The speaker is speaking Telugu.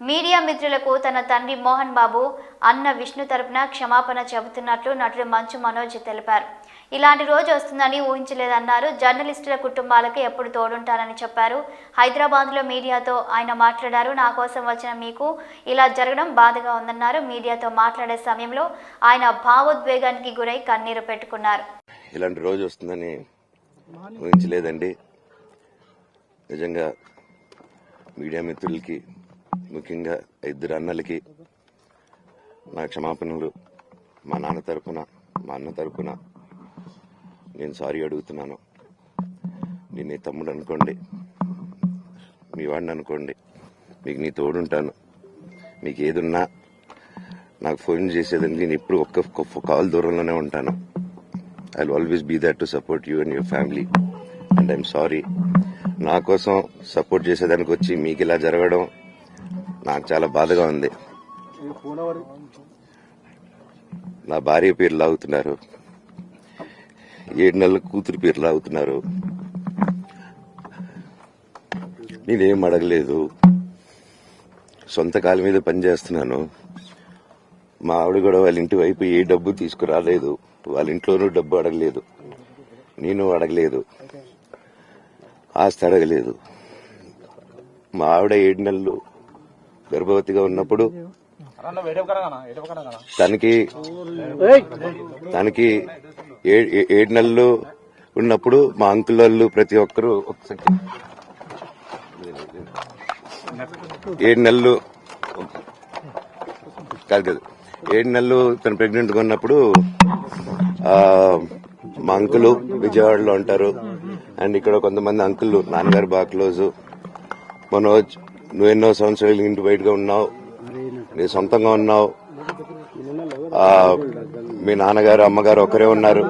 మీడియా మిత్రులకు తన తండ్రి మోహన్ బాబు అన్న విష్ణు తరపున క్షమాపణ చెబుతున్నట్లు నటుడు మంచు మనోజ్ తెలిపారు. ఇలాంటి రోజు వస్తుందని ఊహించలేదన్నారు. జర్నలిస్టుల కుటుంబాలకు ఎప్పుడు తోడుంటారని చెప్పారు. హైదరాబాద్లో మీడియాతో ఆయన మాట్లాడారు. నా కోసం వచ్చిన మీకు ఇలా జరగడం బాధగా ఉందన్నారు. మీడియాతో మాట్లాడే సమయంలో ఆయన భావోద్వేగానికి గురై కన్నీరు పెట్టుకున్నారు. ఇలాంటి రోజు వస్తుందని ఊహించలేదండి. నిజంగా మీడియా మిత్రులకి, ముఖ్యంగా ఇద్దరు అన్నలకి నా క్షమాపణలు. మా నాన్న తరపున, మా అన్న తరపున నేను సారీ అడుగుతున్నాను. నేను నీ తమ్ముడు అనుకోండి, మీ వాడిని అనుకోండి, మీకు నీ తోడుంటాను. మీకు ఏదున్నా నాకు ఫోన్ చేసేదండి. నేను ఎప్పుడు ఒక్క కాల్ దూరంలోనే ఉంటాను. I will always be there to support you and your family. And I'm sorry. నా కోసం సపోర్ట్ చేసేదానికి వచ్చి మీకు ఇలా జరగడం నాకు చాలా బాధగా ఉంది. నా భార్య పేరు లాగుతున్నారు, 7 నెలల కూతురు పేరు లాగుతున్నారు. నేనేం అడగలేదు, సొంత కాళ్ళ మీద పనిచేస్తున్నాను. మా ఆవిడ కూడా వాళ్ళ ఇంటి వైపు ఏ డబ్బు తీసుకురాలేదు, వాళ్ళ ఇంట్లోనూ డబ్బు అడగలేదు, నేను అడగలేదు, ఆస్తి అడగలేదు. మా ఆవిడ 7 నెలలు గర్భవతిగా ఉన్నప్పుడు తనకి 7 నెలలు ఉన్నప్పుడు మా అంకుల్ వాళ్ళు ప్రతి ఒక్కరూ 7 నెలలు కాదు 7 నెలలు తను ప్రెగ్నెంట్ గా ఉన్నప్పుడు మా అంకులు విజయవాడలో ఉంటారు. అండ్ ఇక్కడ కొంతమంది అంకుల్ నాన్నగారు బాగా క్లోజ్. మనోజ్, నువ్వు ఎన్నో సంవత్సరాలు ఇంటి బయటగా ఉన్నావు, నీ సొంతంగా ఉన్నావు, మీ నాన్నగారు అమ్మగారు ఒకరే ఉన్నారు.